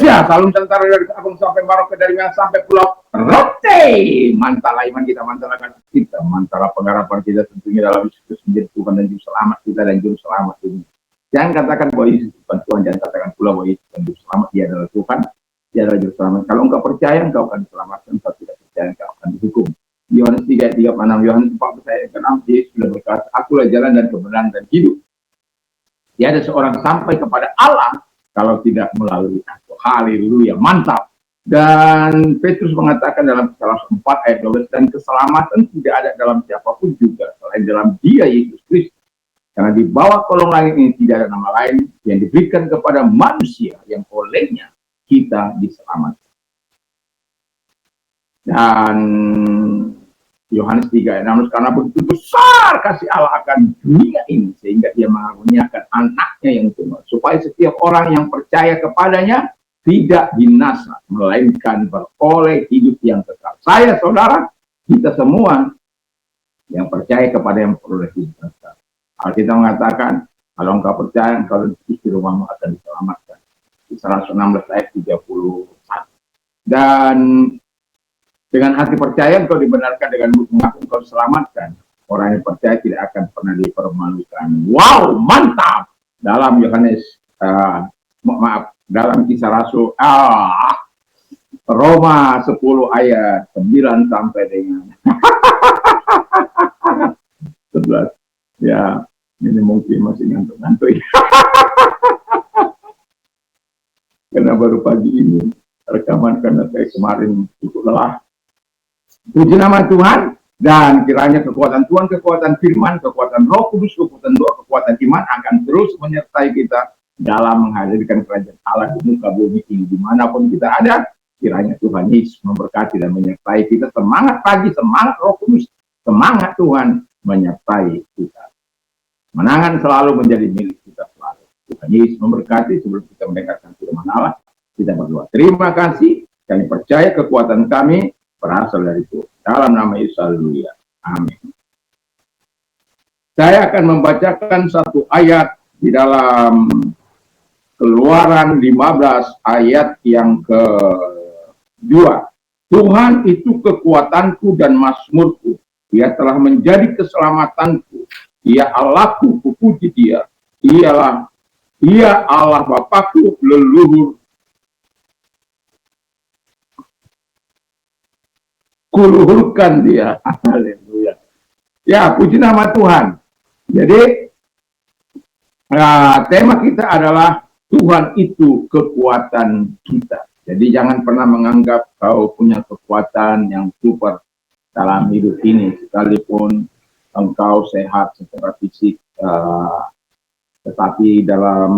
Indonesia, salam tentara dari Agung sampai Maroke, dari Medan sampai Pulau Rote. Mantap iman kita, mantap kita, mantap pengharapan kita tentunya dalam Yesus menjadi Tuhan dan Juru Selamat kita dan Juru Selamat ini. Jangan katakan bahwa Yesus bukan Tuhan, jangan katakan pula bahwa Yesus bukan Juru Selamat. Dia adalah Tuhan, dia adalah Juru Selamat. Kalau engkau percaya, engkau akan diselamatkan. Kalau tidak percaya, engkau akan dihukum. Yohanes 3:36, Yohanes 4:6, Yesus sudah berkata, akulah jalan dan kebenaran dan hidup. Tiada seorang sampai kepada Allah kalau tidak melalui aku. Haleluya, mantap. Dan Petrus mengatakan dalam salah 4 ayat 12, dan keselamatan tidak ada dalam siapapun juga selain dalam Dia Yesus Kristus. Karena di bawah kolong langit ini tidak ada nama lain yang diberikan kepada manusia yang olehnya kita diselamatkan. Dan Yohanes 3:16, karena begitu besar kasih Allah akan dunia ini sehingga Dia mengaruniakan anaknya yang tunggal, supaya setiap orang yang percaya kepadanya tidak binasa, melainkan beroleh hidup yang kekal. Saya, saudara, kita semua yang percaya kepada yang beroleh hidup yang kekal. Alkitab mengatakan, kalau engkau percaya, engkau dan istri rumahmu akan diselamatkan. Di 116 ayat 31. Dan dengan hati percaya engkau dibenarkan, dengan mengaku engkau diselamatkan. Orang yang percaya tidak akan pernah dipermalukan. Wow, mantap! Dalam Yohanes, dalam Kisah Rasul, Roma 10 ayat 9 sampai dengan 11. Ya, ini mungkin masih ngantuk-ngantuk. Karena baru pagi ini rekaman, karena saya kemarin cukup lelah. Puji nama Tuhan, dan kiranya kekuatan Tuhan, kekuatan firman, kekuatan Roh Kudus, kekuatan doa, kekuatan iman akan terus menyertai kita dalam menghadirkan kerajaan Allah di muka bumi ini. Dimanapun kita ada, kiranya Tuhan Yesus memberkati dan menyertai kita. Semangat pagi, semangat Roh Kudus, semangat Tuhan menyertai kita. Menangan selalu menjadi milik kita selalu. Tuhan Yesus memberkati. Sebelum kita mendengarkan firman Allah, kita berdoa. Terima kasih, kami percaya kekuatan kami berasal dari Tuhan. Dalam nama Yesus, haleluya. Amin. Saya akan membacakan satu ayat di dalam Keluaran 15 ayat yang kedua. Tuhan itu kekuatanku dan mazmurku. Dia telah menjadi keselamatanku. Dia Allahku, kupuji Dia. Ia Allah Bapakku, leluhur kuluhurkan Dia. Haleluya. Ya, puji nama Tuhan. Jadi tema kita adalah Tuhan itu kekuatan kita. Jadi jangan pernah menganggap kau punya kekuatan yang super dalam hidup ini, sekalipun engkau sehat secara fisik, tetapi dalam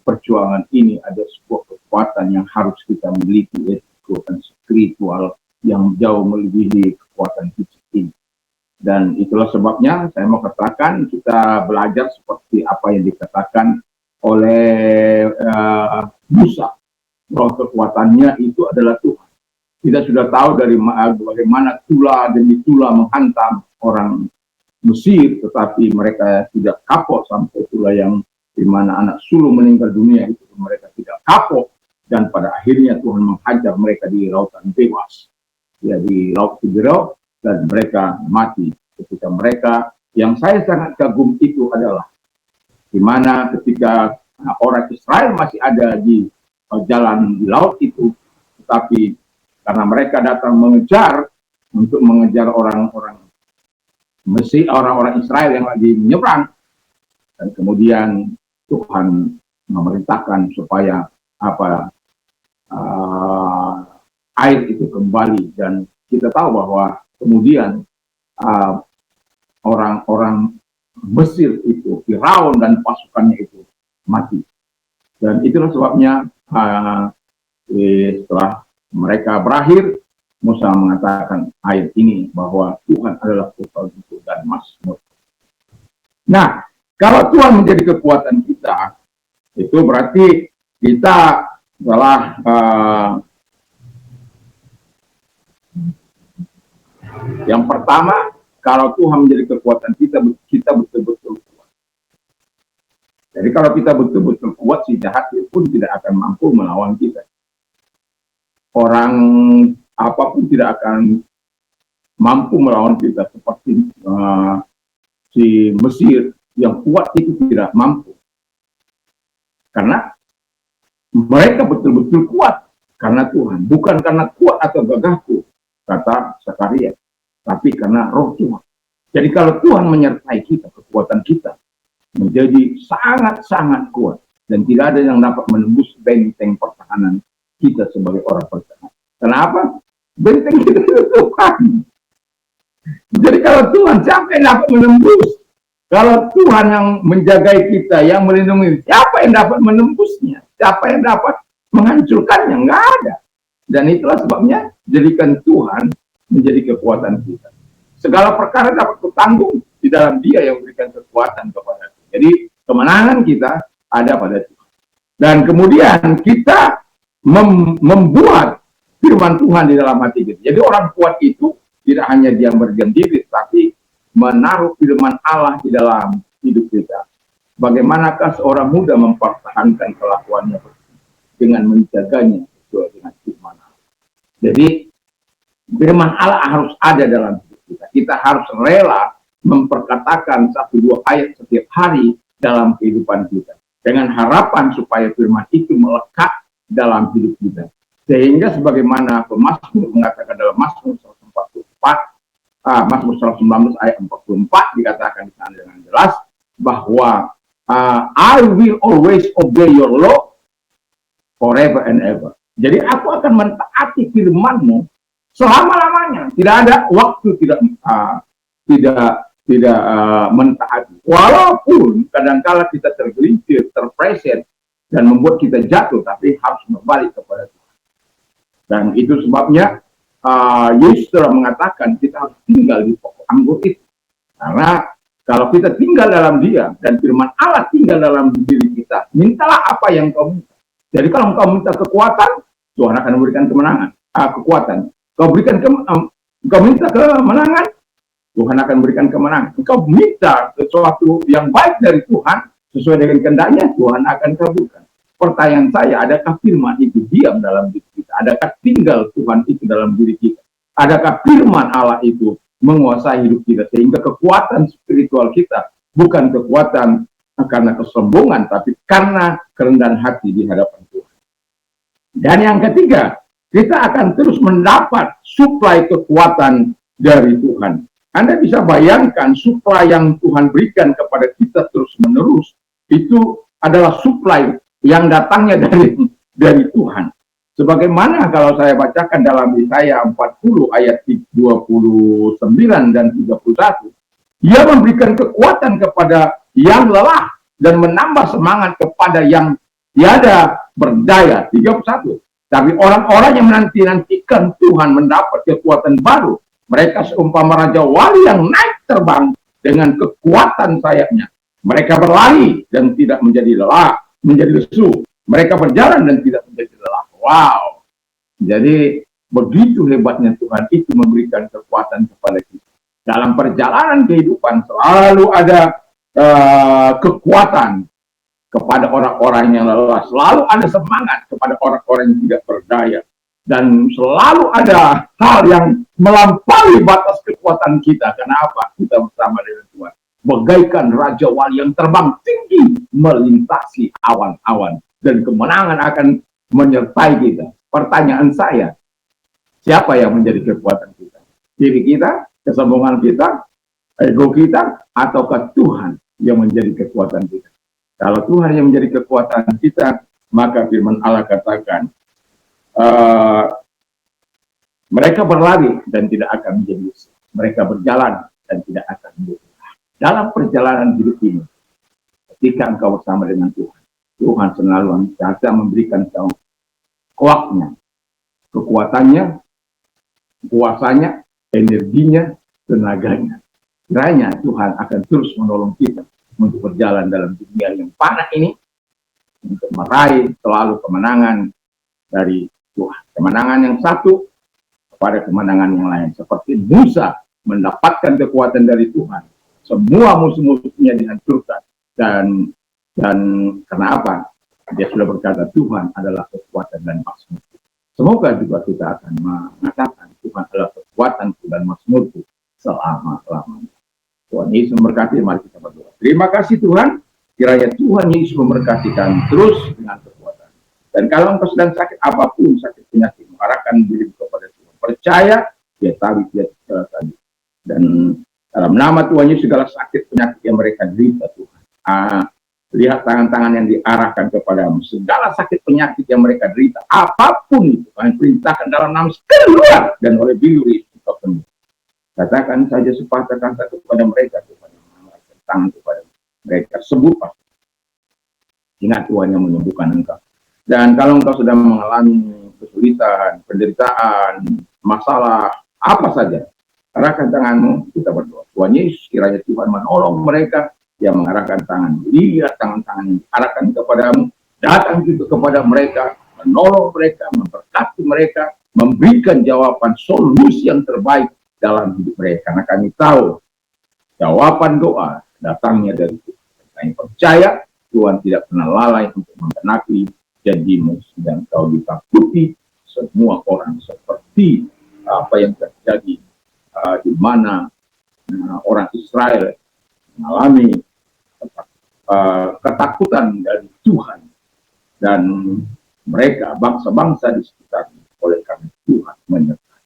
perjuangan ini ada sebuah kekuatan yang harus kita miliki, yaitu kekuatan spiritual yang jauh melebihi kekuatan fisik ini. Dan itulah sebabnya saya mau katakan, kita belajar seperti apa yang dikatakan oleh Musa, bahwa kekuatannya itu adalah Tuhan. Kita sudah tahu dari bagaimana tula demi tula menghantam orang Mesir, tetapi mereka tidak kapok, sampai tula yang dimana anak sulung meninggal dunia itu mereka tidak kapok, dan pada akhirnya Tuhan menghajar mereka di lautan bebas, ya, di laut Tiberau, dan mereka mati. Ketika mereka, yang saya sangat kagum itu adalah dimana ketika orang Israel masih ada di jalan di laut itu, tetapi karena mereka datang mengejar untuk mengejar orang-orang Mesir, orang-orang Israel yang lagi menyeberang, dan kemudian Tuhan memerintahkan supaya air itu kembali, dan kita tahu bahwa kemudian orang-orang Mesir itu, Firaun dan pasukannya itu mati. Dan itulah sebabnya setelah mereka berakhir, Musa mengatakan ayat ini bahwa Tuhan adalah kekuatanku dan mazmur. Nah, kalau Tuhan menjadi kekuatan kita, itu berarti kita telah yang pertama, kalau Tuhan menjadi kekuatan kita, kita betul-betul kuat. Jadi kalau kita betul-betul kuat, si jahat pun tidak akan mampu melawan kita. orang apapun tidak akan mampu melawan kita seperti si Mesir yang kuat itu tidak mampu. Karena mereka betul-betul kuat karena Tuhan, bukan karena kuat atau gagahku, kata Zakaria, tapi karena roh Tuhan. Jadi kalau Tuhan menyertai kita, kekuatan kita menjadi sangat-sangat kuat. Dan tidak ada yang dapat menembus benteng pertahanan kita sebagai orang percaya. Kenapa? Benteng kita itu Tuhan. Jadi kalau Tuhan, siapa yang dapat menembus? Kalau Tuhan yang menjaga kita, yang melindungi, siapa yang dapat menembusnya? Siapa yang dapat menghancurkannya? Nggak ada. Dan itulah sebabnya, jadikan Tuhan menjadi kekuatan kita. Segala perkara dapat bertanggung di dalam Dia yang memberikan kekuatan kepada kita. Jadi kemenangan kita ada pada Tuhan. Dan kemudian kita membuat firman Tuhan di dalam hati kita. Jadi orang kuat itu tidak hanya dia berdiam diri, tapi menaruh firman Allah di dalam hidup kita. Bagaimanakah seorang muda mempertahankan kelakuannya dengan menjaganya sesuai dengan firman Allah. Jadi firman Allah harus ada dalam hidup kita. Kita harus rela memperkatakan 1-2 ayat setiap hari dalam kehidupan kita. Dengan harapan supaya firman itu melekat dalam hidup kita. Sehingga sebagaimana pemazmur mengatakan dalam Mazmur 144, Mazmur 119 ayat 44 dikatakan di sana dengan jelas bahwa I will always obey your law forever and ever. Jadi aku akan mentaati firman-Mu selama-lamanya. Tidak ada waktu tidak mentaati. Walaupun kadang-kala kita tergelincir, terpreset, dan membuat kita jatuh, tapi harus kembali kepada Tuhan. Dan itu sebabnya Yesus telah mengatakan kita harus tinggal di pokok anggur itu. Karena kalau kita tinggal dalam Dia, dan firman Allah tinggal dalam diri kita, mintalah apa yang kau minta. Jadi kalau engkau minta kekuatan, Tuhan akan memberikan kemenangan, kekuatan. Kau minta kemenangan, Tuhan akan berikan kemenangan. Engkau minta sesuatu yang baik dari Tuhan, sesuai dengan kehendaknya, Tuhan akan kabulkan. Pertanyaan saya, adakah firman itu diam dalam diri kita? Adakah tinggal Tuhan itu dalam diri kita? Adakah firman Allah itu menguasai hidup kita? Sehingga kekuatan spiritual kita bukan kekuatan karena kesombongan, tapi karena kerendahan hati di hadapan Tuhan. Dan yang ketiga, kita akan terus mendapat suplai kekuatan dari Tuhan. Anda bisa bayangkan suplai yang Tuhan berikan kepada kita terus-menerus, itu adalah suplai yang datangnya dari Tuhan. Sebagaimana kalau saya bacakan dalam Yesaya 40 ayat 29 dan 31, Dia memberikan kekuatan kepada yang lelah dan menambah semangat kepada yang tiada berdaya. 31. Tapi orang-orang yang menanti-nantikan Tuhan mendapat kekuatan baru. Mereka seumpama raja wali yang naik terbang dengan kekuatan sayapnya. Mereka berlari dan tidak menjadi lelah, menjadi lesu. Mereka berjalan dan tidak menjadi lelah. Wow. Jadi begitu hebatnya Tuhan itu memberikan kekuatan kepada kita. Dalam perjalanan kehidupan selalu ada kekuatan kepada orang-orang yang lelah. Selalu ada semangat kepada orang-orang yang tidak berdaya. Dan selalu ada hal yang melampaui batas kekuatan kita. Kenapa? Kita bersama dengan Tuhan. Bagaikan Raja Wali yang terbang tinggi melintasi awan-awan. Dan kemenangan akan menyertai kita. Pertanyaan saya, siapa yang menjadi kekuatan kita? Diri kita, kesombongan kita, ego kita, ataukah Tuhan yang menjadi kekuatan kita? Kalau Tuhan yang menjadi kekuatan kita, maka firman Allah katakan, mereka berlari dan tidak akan menjadi lesu. Mereka berjalan dan tidak akan menjadi lelah. Dalam perjalanan hidup ini, ketika engkau bersama dengan Tuhan, Tuhan selalu bisa memberikan kuatnya, kekuatannya, kuasanya, energinya, tenaganya. Kiranya Tuhan akan terus menolong kita untuk berjalan dalam dunia yang panah ini, untuk meraih selalu kemenangan dari Tuhan. Kemenangan yang satu kepada kemenangan yang lain. Seperti Musa mendapatkan kekuatan dari Tuhan. Semua musuh-musuhnya dihancurkan. Dan kenapa? Dia sudah berkata Tuhan adalah kekuatan dan maksud. semoga juga kita akan mengatakan Tuhan adalah kekuatanku dan mazmurku selama-lamanya. Tuhan Yesus memberkati, mari kita berdoa. Terima kasih Tuhan, kiranya Tuhan Yesus memberkati kami terus dengan kekuatan. Dan kalau engkau sedang sakit apapun, sakit penyakit, arahkan diri kepada Tuhan. Percaya, dia tahu, dia tadi. Dan dalam nama Tuhan Yesus segala sakit penyakit yang mereka derita Tuhan. Lihat tangan-tangan yang diarahkan kepadamu. Segala sakit penyakit yang mereka derita, apapun itu, kami perintahkan dalam nama keluar dan oleh biru Yesus penuh. Katakan saja sepatah kata kepada mereka, Tuhan yang mengangkat tangan kepada mereka, sembuh pasti. Ingat Tuhan yang menyembuhkan engkau. Dan kalau engkau sedang mengalami kesulitan, penderitaan, masalah, apa saja, arahkan tanganmu, kita berdoa. Tuhan Yesus, kiranya Tuhan menolong mereka yang mengarahkan tangan. Lihat tangan-tangan yang diarahkan kepadamu, datang juga kepada mereka, menolong mereka, memberkati mereka, memberikan jawaban solusi yang terbaik dalam hidup mereka. Karena kami tahu jawaban doa datangnya dari Tuhan. Kami percaya Tuhan tidak pernah lalai untuk menggenapi janjimu, dan kau ditakuti semua orang seperti apa yang terjadi di mana orang Israel mengalami ketakutan dari Tuhan, dan mereka bangsa-bangsa di sekitarnya. Oleh karena Tuhan menyertai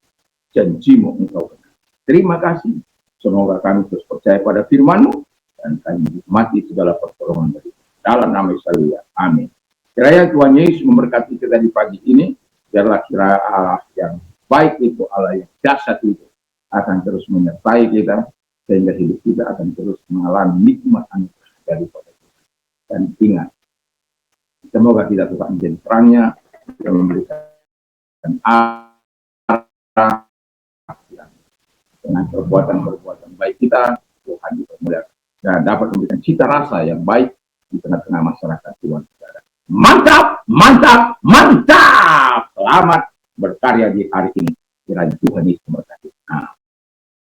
janjimu engkau benar. Terima kasih. Semoga kami terus percaya pada firman-Mu dan kami nikmati segala pertolongan dari dalam nama Yesus. Amin. Kiranya Tuhan Yesus memberkati kita di pagi ini. Biarlah kira Allah yang baik itu, Allah yang dahsyat itu akan terus menyertai kita, sehingga hidup kita akan terus mengalami nikmat anugerah daripada Tuhan. Dan ingat, semoga kita tetap menjadi terangnya yang memberikan arah dengan perbuatan-perbuatan baik kita, Tuhan dipermuliakan dan dapat memberikan cita rasa yang baik di tengah-tengah masyarakat Tuhan. Mantap, mantap, mantap! Selamat berkarya di hari ini. Kiranya Tuhan Yesus memberkati.